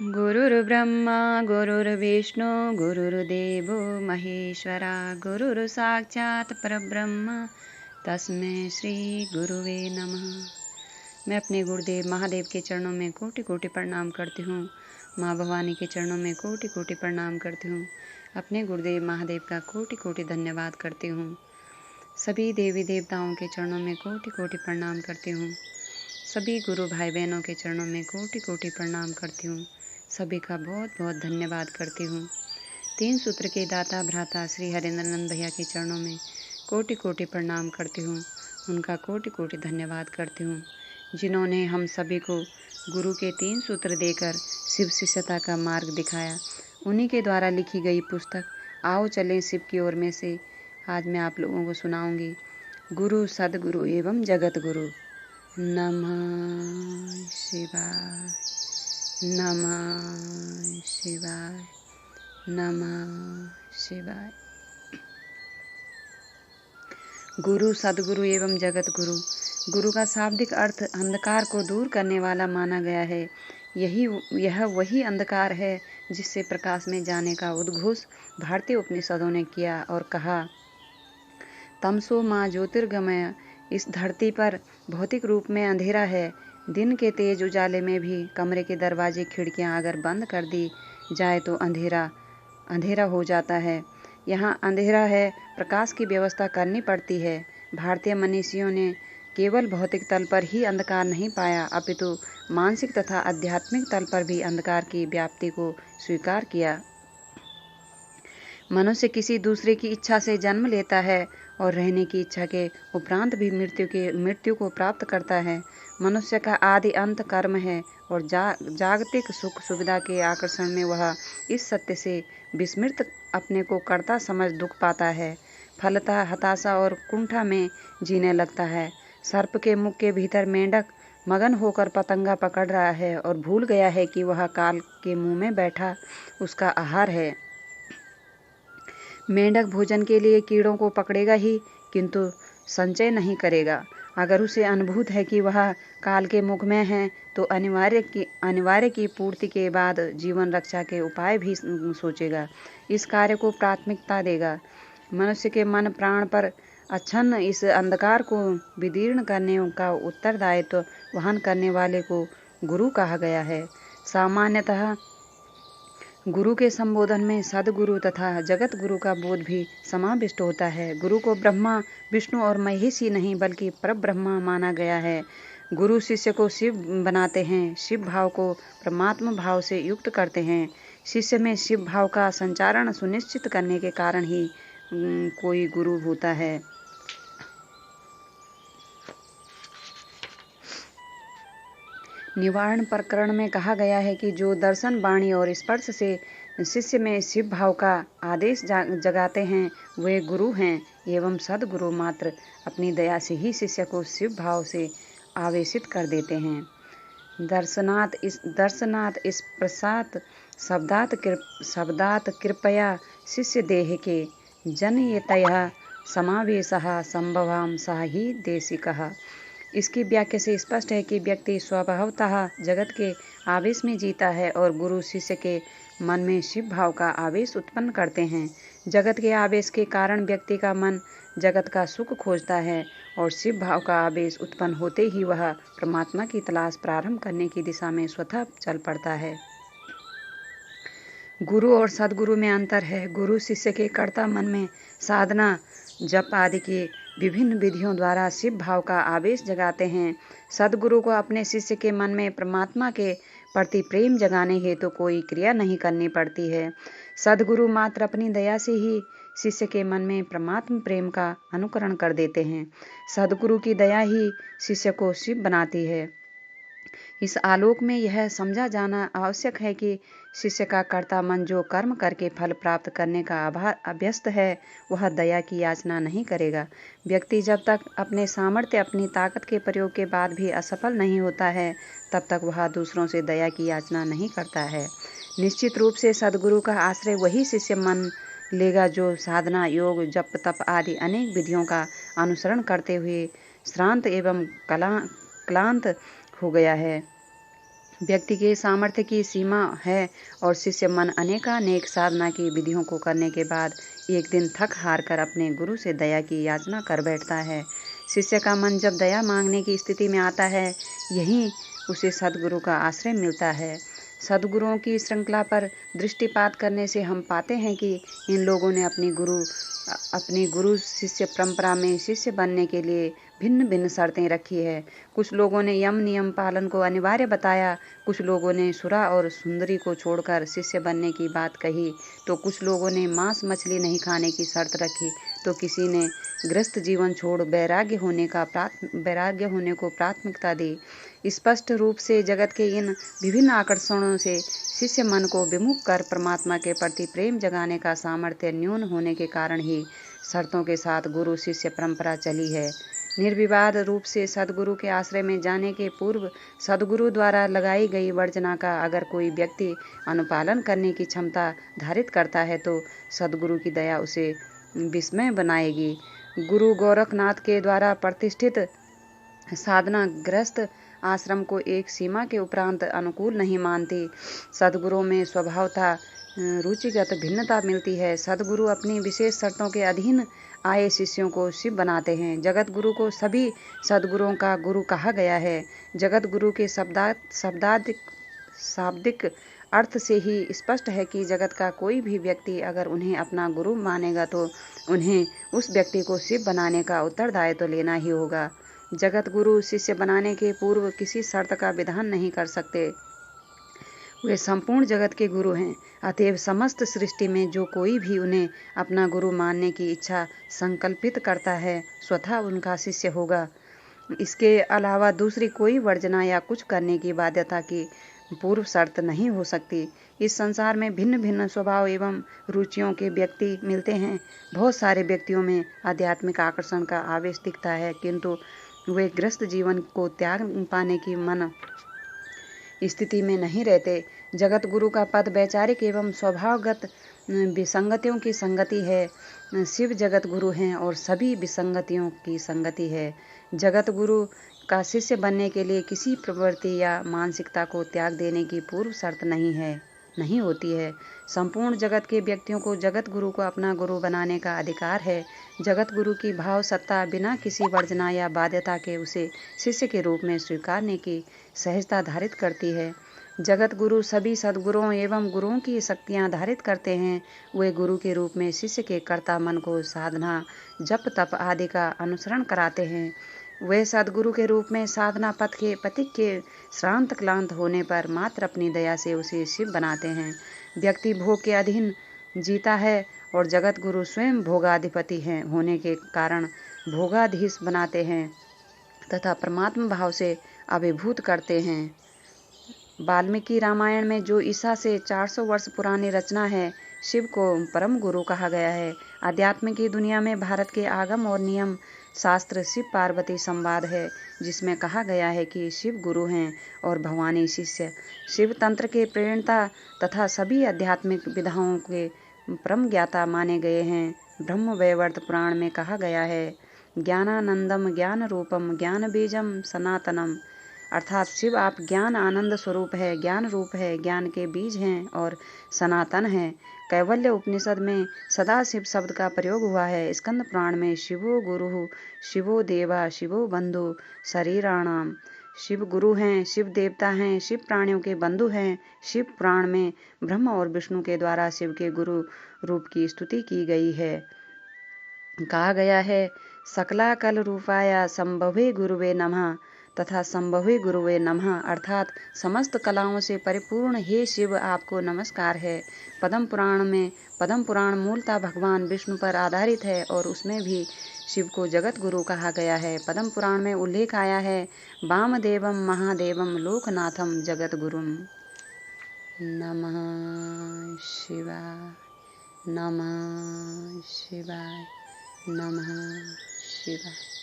गुरुर्ब्रह्मा गुरुर्विष्णु गुरुर्देवो महेश्वरा गुरुर्साक्षात् परब्रह्म तस्मै श्री गुरुवे नमः। मैं अपने गुरुदेव महादेव के चरणों में कोटि कोटि प्रणाम करती हूँ। माँ भवानी के चरणों में कोटि कोटि प्रणाम करती हूँ। अपने गुरुदेव महादेव का कोटि कोटि धन्यवाद करती हूँ। सभी देवी देवताओं के चरणों में कोटि कोटि प्रणाम करती हूँ। सभी गुरु भाई बहनों के चरणों में कोटि कोटि प्रणाम करती हूँ। सभी का बहुत बहुत धन्यवाद करती हूँ। 3 सूत्र के दाता भ्राता श्री हरेंद्रनंद भैया के चरणों में कोटि कोटि प्रणाम करती हूँ। उनका कोटि कोटि धन्यवाद करती हूँ, जिन्होंने हम सभी को गुरु के 3 सूत्र देकर शिव शिष्यता का मार्ग दिखाया। उन्हीं के द्वारा लिखी गई पुस्तक आओ चलें शिव की ओर में से आज मैं आप लोगों को सुनाऊंगी। गुरु सदगुरु एवं जगत गुरु। नमः शिवाय, नमः शिवाय, नमः शिवाय। गुरु सदगुरु एवं जगत गुरु। गुरु का शाब्दिक अर्थ अंधकार को दूर करने वाला माना गया है। यह वही अंधकार है जिससे प्रकाश में जाने का उद्घोष भारतीय उपनिषदों ने किया और कहा, तमसो माँ ज्योतिर्गमय। इस धरती पर भौतिक रूप में अंधेरा है। दिन के तेज उजाले में भी कमरे के दरवाजे खिड़कियां अगर बंद कर दी जाए तो अंधेरा हो जाता है। यहाँ अंधेरा है, प्रकाश की व्यवस्था करनी पड़ती है। भारतीय मनीषियों ने केवल भौतिक तल पर ही अंधकार नहीं पाया, अपितु मानसिक तथा आध्यात्मिक तल पर भी अंधकार की व्याप्ति को स्वीकार किया। मनुष्य किसी दूसरे की इच्छा से जन्म लेता है और रहने की इच्छा के उपरांत भी मृत्यु को प्राप्त करता है। मनुष्य का आदि अंत कर्म है और जागतिक सुख सुविधा के आकर्षण में वह इस सत्य से विस्मृत अपने को कर्ता समझ दुख पाता है। फलतः हताशा और कुंठा में जीने लगता है। सर्प के मुख के भीतर मेंढक मगन होकर पतंगा पकड़ रहा है और भूल गया है कि वह काल के मुंह में बैठा उसका आहार है। मेंढक भोजन के लिए कीड़ों को पकड़ेगा ही, किंतु संचय नहीं करेगा। अगर उसे अनुभूत है कि वह काल के मुख में है तो अनिवार्य की पूर्ति के बाद जीवन रक्षा के उपाय भी सोचेगा, इस कार्य को प्राथमिकता देगा। मनुष्य के मन प्राण पर अच्छन्न इस अंधकार को विदीर्ण करने का उत्तरदायित्व वहन करने वाले को गुरु कहा गया है। सामान्यतः गुरु के संबोधन में सदगुरु तथा जगत गुरु का बोध भी समाविष्ट होता है। गुरु को ब्रह्मा विष्णु और महेश ही नहीं बल्कि परब्रह्मा माना गया है। गुरु शिष्य को शिव बनाते हैं, शिव भाव को परमात्मा भाव से युक्त करते हैं। शिष्य में शिव भाव का संचारण सुनिश्चित करने के कारण ही कोई गुरु होता है। निवारण प्रकरण में कहा गया है कि जो दर्शन वाणी और स्पर्श से शिष्य में शिव भाव का आदेश जगाते हैं वे गुरु हैं एवं सदगुरु मात्र अपनी दया से ही शिष्य को शिव भाव से आवेशित कर देते हैं। दर्शनात् स्पर्शात् शब्दात् कृपया शिष्य देह के जनयतया समावेशः संभवाम सा ही देशिकः। इसकी व्याख्या से स्पष्ट है कि व्यक्ति स्वभावतः जगत के आवेश में जीता है और गुरु शिष्य के मन में शिव भाव का आवेश उत्पन्न करते हैं। जगत के आवेश के कारण व्यक्ति का मन जगत का सुख खोजता है और शिव भाव का आवेश उत्पन्न होते ही वह परमात्मा की तलाश प्रारंभ करने की दिशा में स्वतः चल पड़ता है। गुरु और सदगुरु में अंतर है। गुरु शिष्य के कर्ता मन में साधना जप आदि की विभिन्न विधियों द्वारा शिव भाव का आवेश जगाते हैं। सदगुरु को अपने शिष्य के मन में परमात्मा के प्रति प्रेम जगाने हेतु कोई क्रिया नहीं करनी पड़ती है। सदगुरु मात्र अपनी दया से ही शिष्य के मन में परमात्मा प्रेम का अनुकरण कर देते हैं। सदगुरु की दया ही शिष्य को शिव बनाती है। इस आलोक में यह समझा जाना आवश्यक है कि शिष्य का कर्ता मन जो कर्म करके फल प्राप्त करने का अभ्यस्त है वह दया की याचना नहीं करेगा। व्यक्ति जब तक अपने सामर्थ्य अपनी ताकत के प्रयोग के बाद भी असफल नहीं होता है तब तक वह दूसरों से दया की याचना नहीं करता है। निश्चित रूप से सदगुरु का आश्रय वही शिष्य मन लेगा जो साधना योग जप तप आदि अनेक विधियों का अनुसरण करते हुए श्रांत एवं क्लांत हो गया है। व्यक्ति के सामर्थ्य की सीमा है और शिष्य मन अनेकानेक साधना की विधियों को करने के बाद एक दिन थक हार कर अपने गुरु से दया की याचना कर बैठता है। शिष्य का मन जब दया मांगने की स्थिति में आता है, यहीं उसे सद्गुरु का आश्रय मिलता है। सद्गुरुओं की श्रृंखला पर दृष्टिपात करने से हम पाते हैं कि इन लोगों ने अपनी गुरु शिष्य परंपरा में शिष्य बनने के लिए भिन्न भिन्न शर्तें रखी है। कुछ लोगों ने यम नियम पालन को अनिवार्य बताया, कुछ लोगों ने सुरा और सुंदरी को छोड़कर शिष्य बनने की बात कही, तो कुछ लोगों ने मांस मछली नहीं खाने की शर्त रखी, तो किसी ने गृहस्थ जीवन छोड़ वैराग्य होने को प्राथमिकता दी। स्पष्ट रूप से जगत के इन विभिन्न आकर्षणों से शिष्य मन को विमुख कर परमात्मा के प्रति प्रेम जगाने का सामर्थ्य न्यून होने के कारण ही शर्तों के साथ गुरु शिष्य परंपरा चली है। निर्विवाद रूप से सद्गुरु के आश्रय में जाने के पूर्व सद्गुरु द्वारा लगाई गई वर्जना का अगर कोई व्यक्ति अनुपालन करने की क्षमता धारित करता है तो सद्गुरु की दया उसे विस्मय बनाएगी। गुरु गोरखनाथ के द्वारा प्रतिष्ठित साधना गृहस्थ आश्रम को एक सीमा के उपरांत अनुकूल नहीं मानती। सद्गुरुओं में स्वभावतः रुचिगत भिन्नता मिलती है। सद्गुरु अपनी विशेष शर्तों के अधीन आए शिष्यों को शिव बनाते हैं। जगत गुरु को सभी सद्गुरुओं का गुरु कहा गया है। जगत गुरु के शाब्दिक अर्थ से ही स्पष्ट है कि जगत का कोई भी व्यक्ति अगर उन्हें अपना गुरु मानेगा तो उन्हें उस व्यक्ति को शिव बनाने का उत्तरदायित्व तो लेना ही होगा। जगत गुरु शिष्य बनाने के पूर्व किसी शर्त का विधान नहीं कर सकते। वे संपूर्ण जगत के गुरु हैं। अतएव समस्त सृष्टि में जो कोई भी उन्हें अपना गुरु मानने की इच्छा संकल्पित करता है, स्वतः उनका शिष्य होगा। इसके अलावा दूसरी कोई वर्जना या कुछ करने की बाध्यता की पूर्व शर्त नहीं हो सकती। इस संसार में भिन्न भिन्न स्वभाव एवं रुचियों के व्यक्ति मिलते हैं। बहुत सारे व्यक्तियों में आध्यात्मिक आकर्षण का आवेश दिखता है, किंतु वे गृहस्थ जीवन को त्याग पाने की मन स्थिति में नहीं रहते। जगत गुरु का पद वैचारिक एवं स्वभावगत विसंगतियों की संगति है। शिव जगत गुरु हैं और सभी विसंगतियों की संगति है। जगत गुरु का शिष्य बनने के लिए किसी प्रवृत्ति या मानसिकता को त्याग देने की पूर्व शर्त नहीं होती है। संपूर्ण जगत के व्यक्तियों को जगत गुरु को अपना गुरु बनाने का अधिकार है। जगत गुरु की भाव सत्ता बिना किसी वर्जना या बाध्यता के उसे शिष्य के रूप में स्वीकारने की सहजता धारित करती है। जगत गुरु सभी सद्गुरुओं एवं गुरुओं की शक्तियां धारित करते हैं। वे गुरु के रूप में शिष्य के कर्ता मन को साधना, जप तप आदि का अनुसरण कराते हैं। वे सद्गुरु के रूप में साधना पथ के पथिक के श्रांत क्लांत होने पर मात्र अपनी दया से उसे शिव बनाते हैं। व्यक्ति भोग के अधीन जीता है और जगत गुरु स्वयं भोगाधिपति हैं होने के कारण भोगाधीश बनाते हैं तथा परमात्मा भाव से अभिभूत करते हैं। वाल्मीकि रामायण में जो ईसा से 400 वर्ष पुरानी रचना है, शिव को परम गुरु कहा गया है। आध्यात्म की दुनिया में भारत के आगम और नियम शास्त्र शिव पार्वती संवाद है, जिसमें कहा गया है कि शिव गुरु हैं और भवानी शिष्य। शिव तंत्र के प्रेरणता तथा सभी आध्यात्मिक विधाओं के परम ज्ञाता माने गए हैं। ब्रह्म वैवर्त पुराण में कहा गया है, ज्ञानानंदम ज्ञान रूपम ज्ञान बीजम सनातनम, अर्थात शिव आप ज्ञान आनंद स्वरूप है, ज्ञान रूप है, ज्ञान के बीज हैं और सनातन हैं। कैवल्य उपनिषद में सदा शिव शब्द का प्रयोग हुआ है। स्कंद पुराण में शिवो गुरु शिवो देवा शिवो बंधु शरीराणाम, शिव गुरु हैं, शिव देवता हैं, शिव प्राणियों के बंधु हैं। शिव पुराण में ब्रह्मा और विष्णु के द्वारा शिव के गुरु रूप की स्तुति की गई है। कहा गया है, सकलाकल रूपाया संभवे गुरुवे नमः तथा संभवे गुरुवे नमः, अर्थात समस्त कलाओं से परिपूर्ण हे शिव आपको नमस्कार है। पद्म पुराण मूलतः भगवान विष्णु पर आधारित है और उसमें भी शिव को जगत गुरु कहा गया है। पद्म पुराण में उल्लेख आया है, वामदेवम महादेवम लोकनाथम जगत गुरुम। नमः शिवाय, नमः शिवाय, नमः शिवाय।